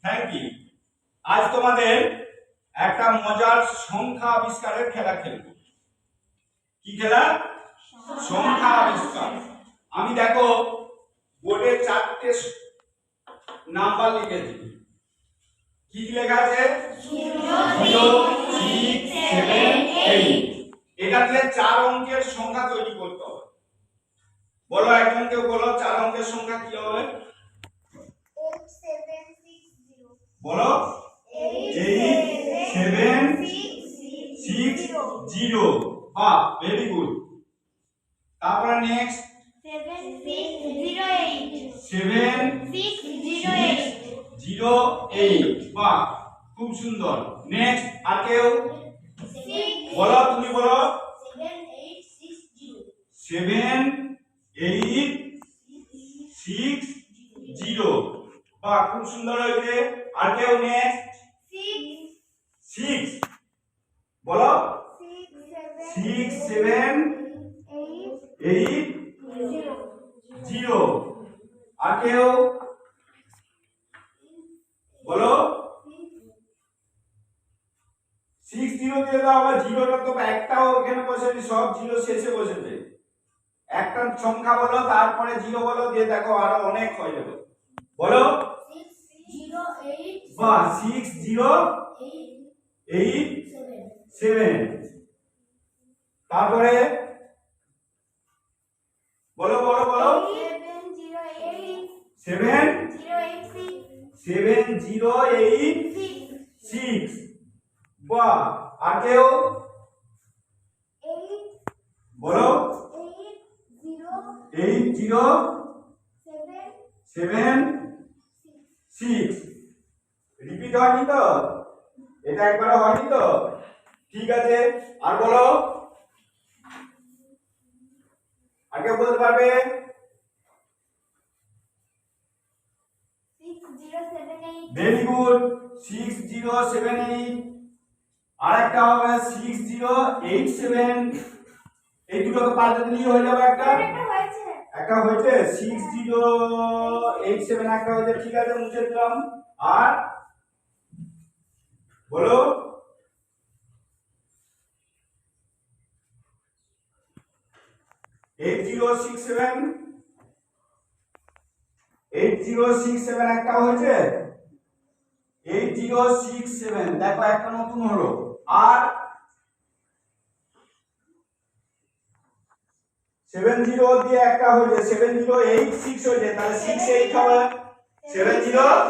Thank you. আজ তোমাদের একটা মজার সংখ্যা আবিষ্কারের খেলা খেলব। কি খেলা? সংখ্যা আবিষ্কার। আমি দেখো বোর্ডে 4টে নাম্বার লিখেছি। কি লেখা আছে? 0 6 7 8। এটা দিয়ে 4 অঙ্কের সংখ্যা তৈরি করতে হবে। বলো, একজন কেউ বলো 4 অঙ্কের সংখ্যা কি হবে? 8760। বলো 8760। বাহ, ভেরি গুড। তারপরে নেক্সট 7608। বাহ, খুব সুন্দর। নেক্সট আর কেউ বলো, তুমি বলো 7860। বাহ, খুব সুন্দর হয়েছে। আর কেউ নেক্সট 6 বলো 6780। আর কেউ বলো 60 দিয়ে দাও। আবার জিরোটা তো একটাও এখানে বসেনি, সব জিরো শেষে বসেছে। একটা সংখ্যা বলো, তারপরে জিরো বলো, দিয়ে দেখো আরো অনেক হয়ে যাবে। বলো 608। বাহ, 6087। তারপরে বলো বলো বলো 7086। বাহ, আর কেউ বলো 8076। রিপিট হয়নি তো? এটা একবার হয়নি তো? ঠিক আছে। আর বলো, আর কেউ বলতে পারবে? 6078। Very good, 6078। আর একটা হবে 6087। এই দুটোকে পাল্টে দিলেই হয়ে যাবে একটা হয়েছে 6087 একটা হয়েছে। ঠিক আছে, মুছে দিলাম। আর বলো 8067 একটা হয়েছে। 8067 দেখো একটা নতুন হলো। আর 70 দিয়ে একটা হয়েছে, 7086 হয়েছে। তাহলে 68 হবে 70।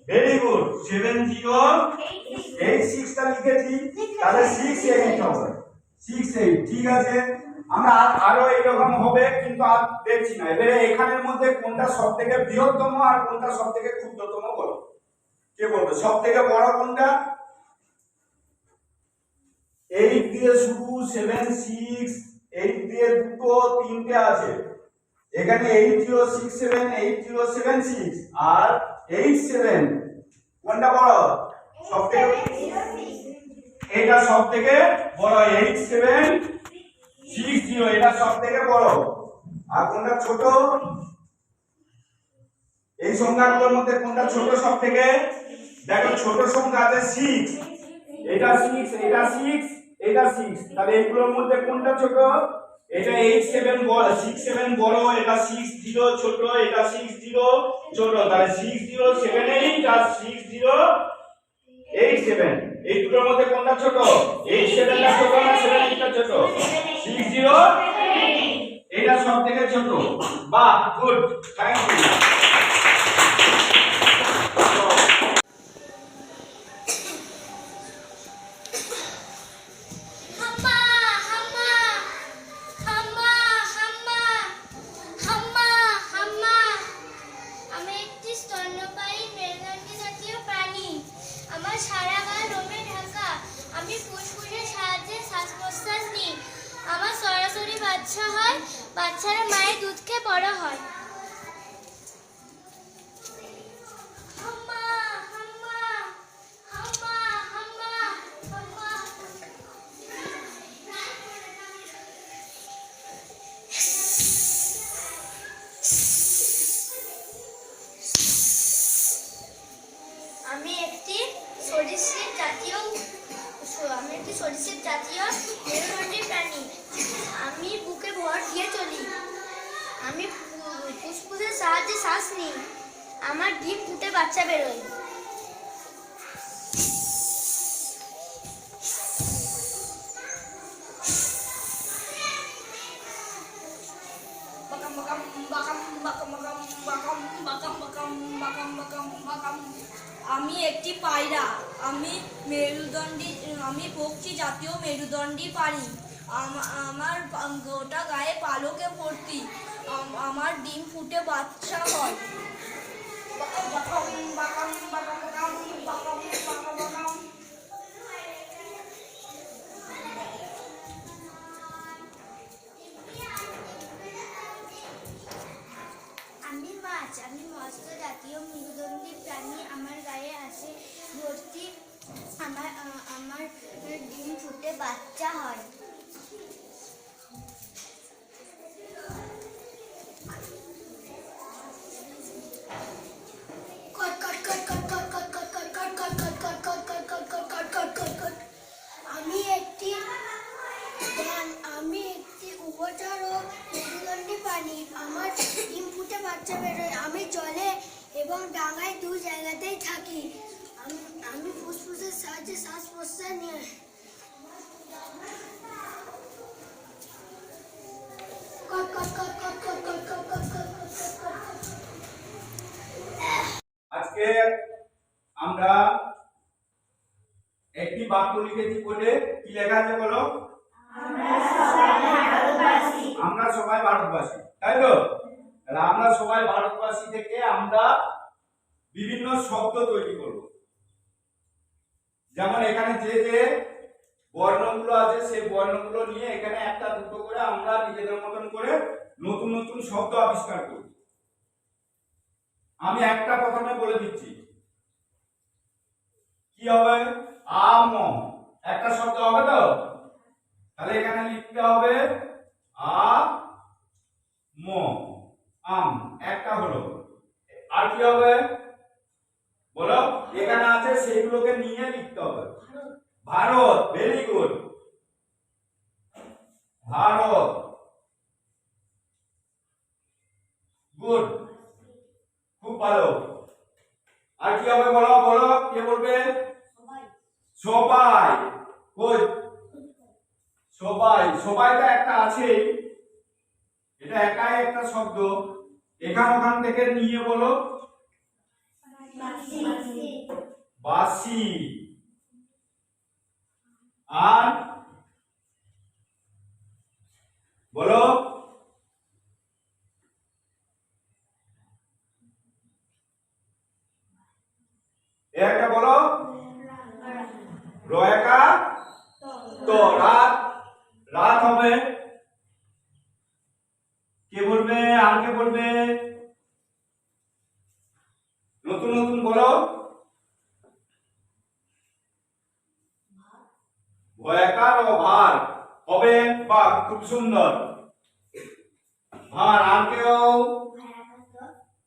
ভেরি গুড, 7086টা লিখেছি, তাহলে 68 হবে 68। ঠিক আছে, আমরা আরো এইরকম হবে, কিন্তু আর দেখছি না। এবারে এখানের মধ্যে কোনটা সবথেকে বৃহত্তম আর কোনটা সবথেকে ক্ষুদ্রতম বলো। কে বলবে সবথেকে বড় কোনটা? 8 দিয়ে শুরু, 76, 8 দিয়ে দুটো তিনটে আছে। এখানে 8067 8076 আর 87 কোনটা বড়? সবথেকে এটা সবথেকে বড়। 8760 এটা সবথেকে বড়। আর কোনটা ছোট? এই সংখ্যাগুলোর মধ্যে কোনটা ছোট সবথেকে? দেখো ছোট সংখ্যা আছে 6। এটা 6, এটা 6, এটা 6। তাহলে এইগুলোর মধ্যে কোনটা ছোট? এটা 87 বড়, 67 বড়, এটা 60 ছোট, এটা 60 ছোট। তাহলে 6078 আর 6087 এই দুটোর মধ্যে কোনটা ছোট? 87টা ছোট না 78টা ছোট? 6078 এটা সবথেকে ছোট। বাহ, গুড, থ্যাংক ইউ। সারা গা লোমে ঢাকা, আমি ফুসফুসের সাহায্যে শ্বাস প্রশ্বাস নিই। আমার সরাসরি বাচ্চা হয়, বাচ্চারা মায়ের দুধ খেয়ে বড় হয়। সরীসৃপ জাতীয় মেরুদণ্ডী প্রাণী। আমি বুকে ভর দিয়ে চলি। আমি ফুসফুসের সাহায্যে শ্বাস নিই। আমার ডিম ফুটে বাচ্চা বেরোয়। আমি একটি পায়রা। আমি পক্ষী জাতীয় মেরুদণ্ডী প্রাণী। আমার গোটা গায়ে পালকে ভর্তি। আমার ডিম ফুটে বাচ্চা হয়। আমি মৎস্য জাতীয় মেরুদণ্ডী প্রাণী। আমার গায়ে আছে ভর্তি। আমার ডিম ফুটে বাচ্চা হয়। আমি একটি উভচর ও মেরুদণ্ডী প্রাণী। আমার ডিম ফুটে বাচ্চা বেরোয়। আমি জলে এবং ডাঙায় দু জায়গাতেই থাকি। আমি ফুসফুসের সাহায্যে শ্বাস প্রশ্বাস নিই। আজকে আমরা একটি বাক্য লিখেছি বলে কি লেখা আছে বলো? আমরা সবাই ভারতবাসী, তাই তো? তাহলে আমরা সবাই ভারতবাসী থেকে আমরা বিভিন্ন শব্দ তৈরি করব। যেমন এখানে যে বর্ণগুলো আছে সেই বর্ণগুলো নিয়ে এখানে একটা দুটো করে আমরা নিজেদের মতন করে নতুন নতুন শব্দ আবিষ্কার করব। আমি একটা প্রথমে বলে দিচ্ছি কি হবে। আম, একটা শব্দ হবে তো? তাহলে এখানে লিখতে হবে আম, একটা হলো। আর কি হবে বলো? এখানে আছে সেইগুলোকে নিয়ে লিখতে হবে। Bharat, very good. Bharat, good, খুব ভালো। আর কি হবে বলো? বলো, কে বলবে? সবাই। কই সবাই? সবাই তো একটা আছেই, এটা একাই একটা শব্দ। ওখান থেকে নিয়ে বলো বাসি। আর বলো একটা বলো রয়কা। তো রাত, রাত হবে। কে বলবে? আর কে বলবে? নতুন নতুন বলো। ভয়কার ও ভার হবে। বা খুব সুন্দর। ভার, আর কেউ?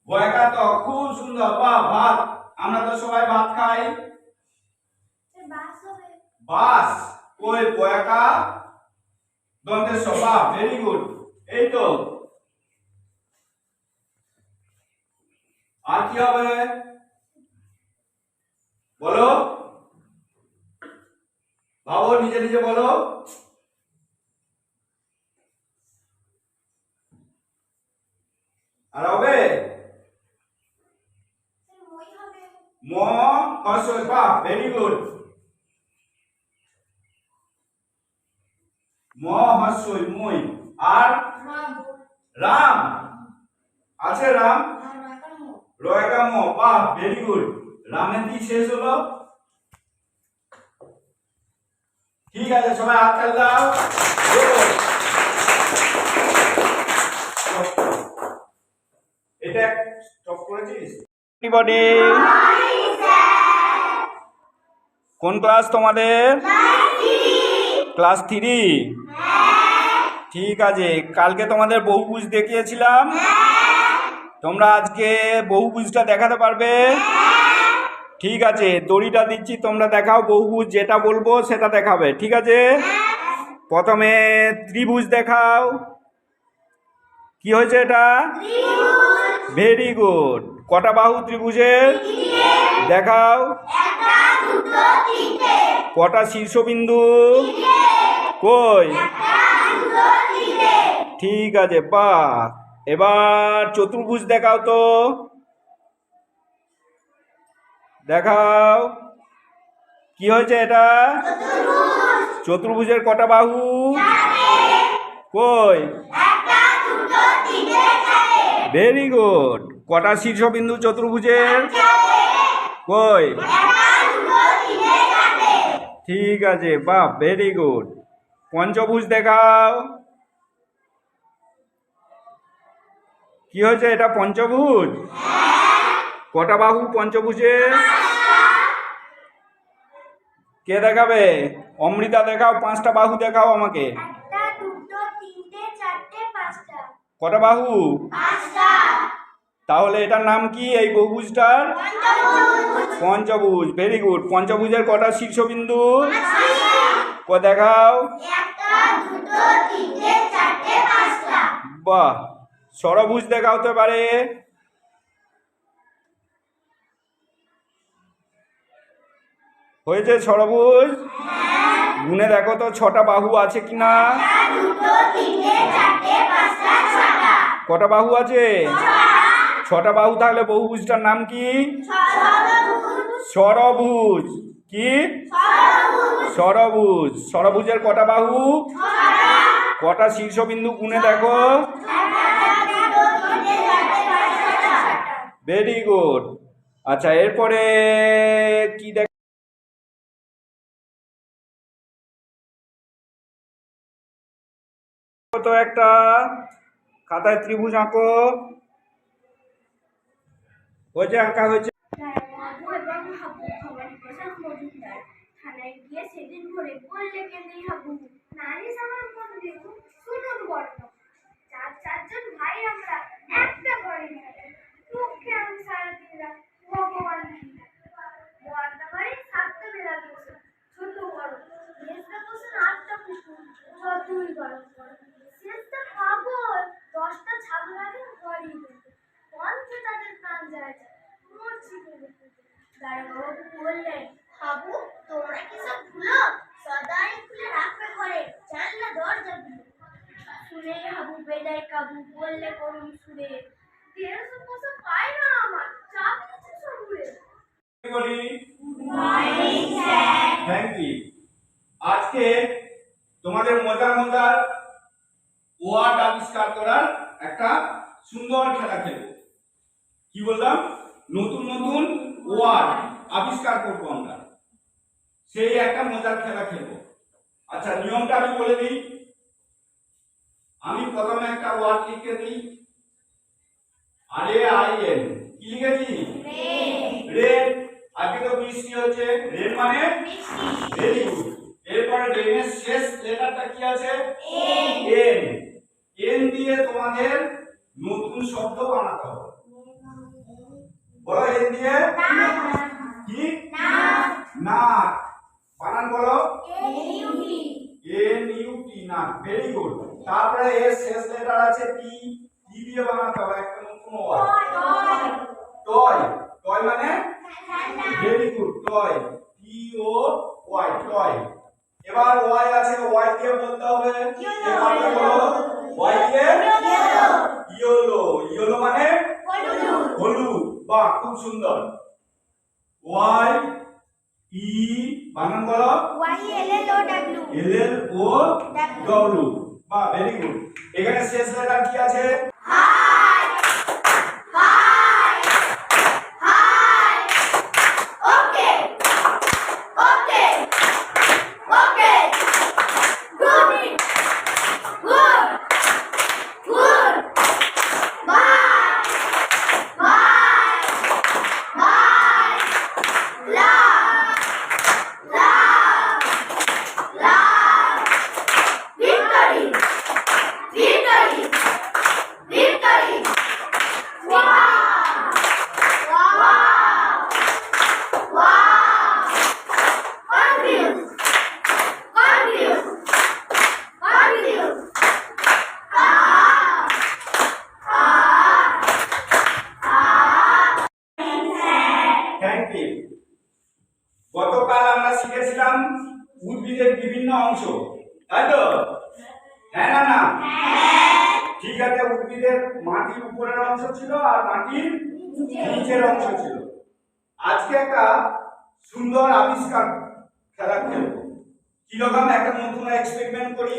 ভয়কার, তো খুব সুন্দর। বা ভাত, আমরা তো সবাই ভাত খাই। বাস, কই ভয়কা দন্তের সভা, ভেরি গুড। এই তো। আর কি হবে বলো? ভাবো, নিজে নিজে বলো। আর হবে ম, হর্ষই, বাহ, ভেরি গুড। ম হর্ষই, মই। আর রাম আছে, রাম। রয়কা ম, বাহ, ভেরি গুড। রামের কি শেষ হলো? ঠিক আছে, সবাই হাত তালি দাও। এটা স্টপ করেছিস? এভরিবডি, কোন ক্লাস তোমাদের? ক্লাস 3। ঠিক আছে, কালকে তোমাদের বহুভুজ দেখিয়েছিলাম। তোমরা আজকে বহুভুজটা দেখাতে পারবে? ঠিক আছে, দড়িটা দিচ্ছি, তোমরা দেখাও বহুভুজ, যেটা বলবো সেটা দেখাবে, ঠিক আছে? প্রথমে ত্রিভুজ দেখাও। কি হয়েছে এটা? Very good. কটা বাহু ত্রিভুজের? দেখাও। কটা শীর্ষবিন্দু? কই? ঠিক আছে, বাহ। এবার চতুর্ভুজ দেখাও তো, দেখাও। কি হয়েছে এটা? চতুর্ভুজের কটা বাহু? কই? Very good. কটা শীর্ষবিন্দু চতুর্ভুজের? কই? ঠিক আছে, বাহ, ভেরি গুড। পঞ্চভুজ দেখাও। কি হয়েছে এটা? পঞ্চভুজ। কটা বাহু পঞ্চভুজের? কে দেখাবে? অমৃতা দেখাও, 5টা বাহু দেখাও আমাকে। কটা বাহু? তাহলে এটার নাম কি এই বহুভুজটার? পঞ্চভুজ। Very good. পঞ্চভুজের কটা শীর্ষবিন্দু? দেখাও। বাহ। ষড়ভুজ দেখাও তো এবারে। হয়েছে ষড়ভুজ? গুনে দেখো তো 6টা বাহু আছে কিনা। কটা বাহু আছে? 6টা বাহু। তাহলে বহুভুজটার নাম কি? ষড়ভুজ। কি? ষড়ভুজ। ষড়ভুজের কটা বাহু? কটা শীর্ষবিন্দু গুনে দেখো। Very good. আচ্ছা, এরপরে কি দেখ তো একটা খাতায় ত্রিভুজ আঁকো। হয়েছে? আঁকা হয়েছে? থানায় গিয়ে সেদিন ভোরে বললে কেঁদেই হাবু, নালিশ আমার বন্ধু শুনুন বড়, চারজন ভাই আমরা একটা ঘরে থাকি, মুখে আমি সারাদিন রাত ভগবান বড়টা বাড়ি 7টা বেলা বসে, ছোট বড় মেজটা বসে 8টা পুকুর, যতই গরম করে শেষটা খাবো 10টা ছাগল আগে ঘরেই দেখে কণ্ঠে তাদের প্রাণ যায় মরছি বলে। দারোগাবাবু বললেন, হাবু তোমরা কি সব ভুলো, সদাই খুলে রাখবে ঘরে, জানলা দরজা দিল। শুনে হাবু বেজায় কাবু বললে করুণ সুরে, 150 পয়সা পাই না আমার, চাবি দিচ্ছে সবুরে। Thank you. আজকে তোমাদের মজার মজার ওয়ার্ড আবিষ্কার করার একটা সুন্দর খেলা খেলবো। কি বললাম? নতুন নতুন ওয়ার্ড আবিষ্কার করবো আমরা, সেই একটা মজার খেলা খেলবো। আচ্ছা, নিয়মটা আমি বলে দিই। আমি প্রথমে একটা ওয়ার্ড লিখে দিই। RAIN। কি লিখেছি? রেন। আগে তো বৃষ্টি হচ্ছে, রেন মানে ভেরি গুড। এরপরে রেনের শেষ লেটারটা কি আছে? এন। এন দিয়ে তোমাদের নতুন শব্দ বানাতে হবে। বলো এন দিয়ে। কি? নাক। বানান বলো। NUT, নাক। Very good. তারপরে এর শেষ লেটার আছে টি। টি দিয়ে বানাতে হবে একটা নতুন ওয়ার্ড। টয়। টয় মানে? Very good, toy. TOY, toy. এবার ওয়াই আছে, ওয়াই দিয়ে বলতে হবে। এবার বলো ওয়াই দিয়ে। ইয়েলো। ইয়েলো মানে? হলুদ। বাহ, খুব সুন্দর। ওয়াই ই, বানান বলো। LLOW। বাহ, ভেরি গুড। এখানে শেষ লেটার কি আছে? বিভিন্ন অংশ, তাই তো? হ্যাঁ না না? ঠিক আছে, উদ্ভিদের মাটির উপরের অংশ ছিল আর মাটির নিচের অংশ ছিল। আজকে একটা সুন্দর আবিষ্কার খেলা খেলবো। কিরকম একটা নতুন এক্সপেরিমেন্ট করি।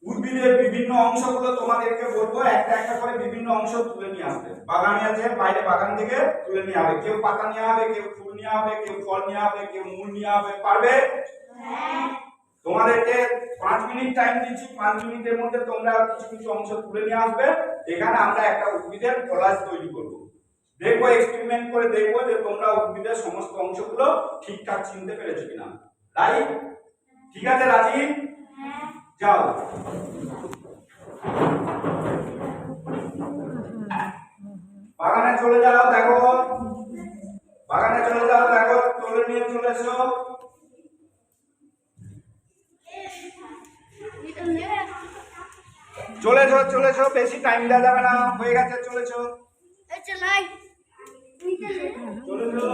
উদ্ভিদের বিভিন্ন অংশগুলো তোমাদেরকে বলবো, একটা একটা করে বিভিন্ন অংশ তুলে নিয়ে আসবে। বাগানে আছে, বাইরে বাগান থেকে তুলে নিয়ে হবে। কেউ পাতা নিয়ে হবে, কেউ ফুল নিয়ে হবে, কেউ ফল নিয়ে হবে, কেউ মূল নিয়ে হবে। পারবে? তোমাদেরকে 5 মিনিট টাইম দিচ্ছি। 5 মিনিটের মধ্যে তোমরা কিছু কিছু অংশ তুলে নিয়ে আসবে। এখানে আমরা একটা উদ্ভিদের কলাজ তৈরি করব। দেখবো, এক্সপেরিমেন্ট করে দেখবো যে তোমরা উদ্ভিদের সমস্ত অংশগুলো ঠিকঠাক চিনতে পেরেছো কিনা। রাইট? ঠিক আছে, রাজি? যাও। বাগানে চলে যাও, দেখো। বাগানে চলে যাও, দেখো, তুলে নিয়ে চলে এসো। চলেছো, বেশি টাইম দেওয়া যাবে না, হয়ে গেছে, চলেছো। চলেছো।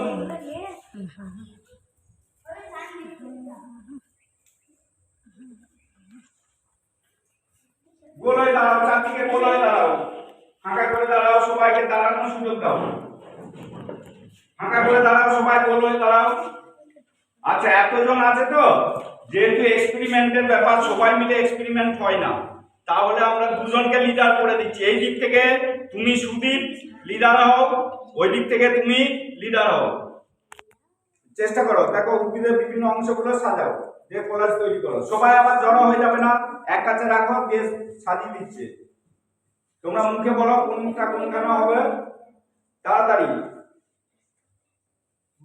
গোল হয়ে দাঁড়াও, চারদিকে গোল হয়ে দাঁড়াও, ফাঁকা করে দাঁড়াও, সবাইকে দাঁড়ানোর সুযোগ দাও। ফাঁকা করে দাঁড়াও, সবাই গোল হয়ে দাঁড়াও। আচ্ছা, এতজন আছে তো, যেহেতু এক্সপেরিমেন্টের ব্যাপার, সবাই মিলে এক্সপেরিমেন্ট হয় না, তাহলে আমরা দুজনকে লিডার করে দিচ্ছি। এই দিক থেকে তুমি সুদীপ লিডার হও, ওই দিক থেকে তুমি লিডার হও। চেষ্টা করো, দেখো উদ্ভিদের বিভিন্ন অংশগুলো সাজাও, দিয়ে কলাজ তৈরি করো। সবাই আবার জড়ো হয়ে যাবে না, এক কাছে রাখো, দিয়ে সাজিয়ে দিচ্ছে। তোমরা মুখে বলো কোনটা কোনখানে হবে, তাড়াতাড়ি।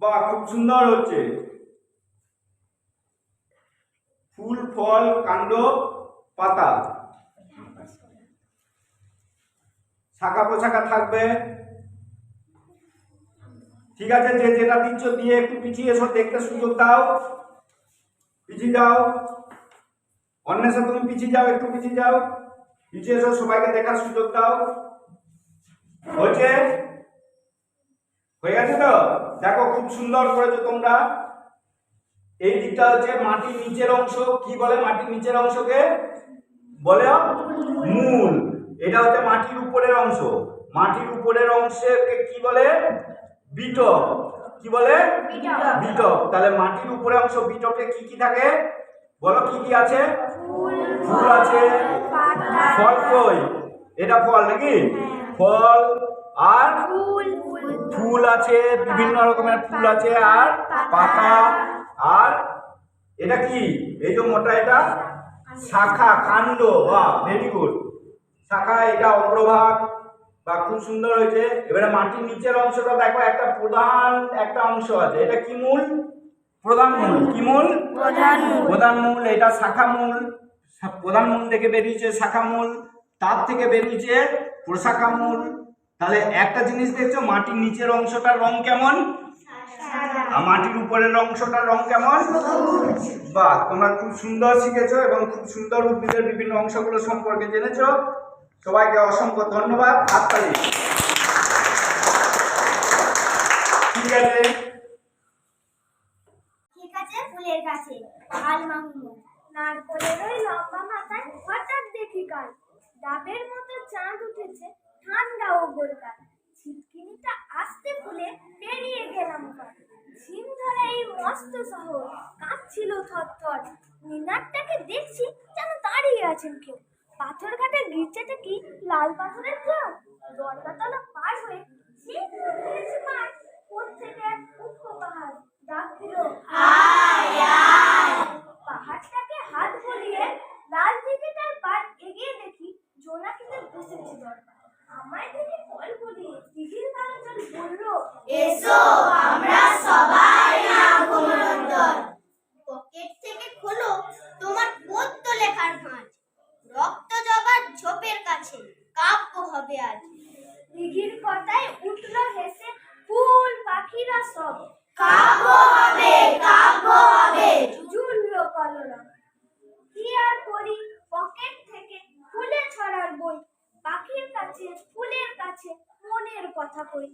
বাহ, খুব সুন্দর হচ্ছে। ফুল, ফল, কাণ্ড, পাতা, শাখা পোশাখা থাকবে। ঠিক আছে, যে যেটা দিচ্ছ দিয়ে একটু পিছিয়ে এসো, দেখতে সুযোগ দাও। পিছিয়ে যাও, অন্বেষা তুমি পিছিয়ে যাও, একটু পিছিয়ে যাও, পিছিয়ে এসো, সবাইকে দেখার সুযোগ দাও। হচ্ছে? হয়ে গেছে তো? দেখো, খুব সুন্দর করেছো তোমরা। এই দিকটা হচ্ছে মাটির নিচের অংশ। কি বলে মাটির নিচের অংশকে? বলে মূল। এটা হচ্ছে মাটির উপরের অংশ। মাটির উপরের অংশকে কি বলে? বিটক। কি বলে? বিটক। তাহলে মাটির উপরের অংশ বিটকে কি কি থাকে বলো? কি কি আছে? ফুল আছে, ফল কই? এটা ফল নাকি? ফল আর ফুল আছে, বিভিন্ন রকমের ফুল আছে, আর পাতা, আর এটা কি? এই যে মোটা, এটা শাখা, কাণ্ড। বাহ, ভেরি গুড। শাখা, এটা অগ্রভাগ। বা খুব সুন্দর হয়েছে। এবারে মাটির নিচের অংশটা দেখো, একটা প্রধান একটা অংশ আছে। এটা কি মূল? প্রধান মূল। কি মূল? প্রধান মূল। এটা শাখা মূল। প্রধান মূল থেকে বেরিয়েছে শাখা মূল, তার থেকে বেরিয়েছে প্রশাখা মূল। তাহলে একটা জিনিস দেখছো, মাটির নিচের অংশটার রং কেমন, আর মাটির উপরের অংশটার রং কেমন? বাহ, তোমরা খুব সুন্দর শিখেছো এবং খুব সুন্দর উদ্ভিদের বিভিন্ন অংশগুলো সম্পর্কে জেনেছো। সবাইকে অসংখ্য ধন্যবাদ, হাততালি। ঠিক আছে, ফুলের কাছে লাল মামু নারকলের ওই লম্বা মাথায় হঠাৎ দেখি কাল ডাবের মতো চাঁদ উঠেছে, ঠান্ডা ও গোলকাল। ছিটকিনিটা আসতে ফুলে পেরিয়ে গেলাম কাল। ঝিম ধরে এই মস্ত শহর কাঁপছিল থরথর। মিনারটাকে দেখছি যেন দাঁড়িয়ে আছেন কেউ। পাথর ঘাটের গির্জাটা কি লাল পাথরের কেউ? দরগাতলা পার হয়ে পাহাড়টাকে হাত বলিয়ে লাল দিঘিটার পার এগিয়ে দেখি জোনাকিতে বসেছে দরকার। আমায় দেখে কল বলিয়ে দিঘির মানুষজন বলল, এসো আমরা সবাই আগমনন্তর। পকেট থেকে খোলো তোমার পদ্য লেখার ভাঁজ, রক্ত জবার ঝোপের কাছে কাব্য হবে আজ। দিঘির কথায় উঠল হেসে ফুল পাখিরা সব, কাব্য হবে, কাব্য হবে। ঝুলল কলরব। কি আর করি, পকেট থেকে খুলে ছড়ার বই, পাখির কাছে ফুলের কাছে মনের কথা কই।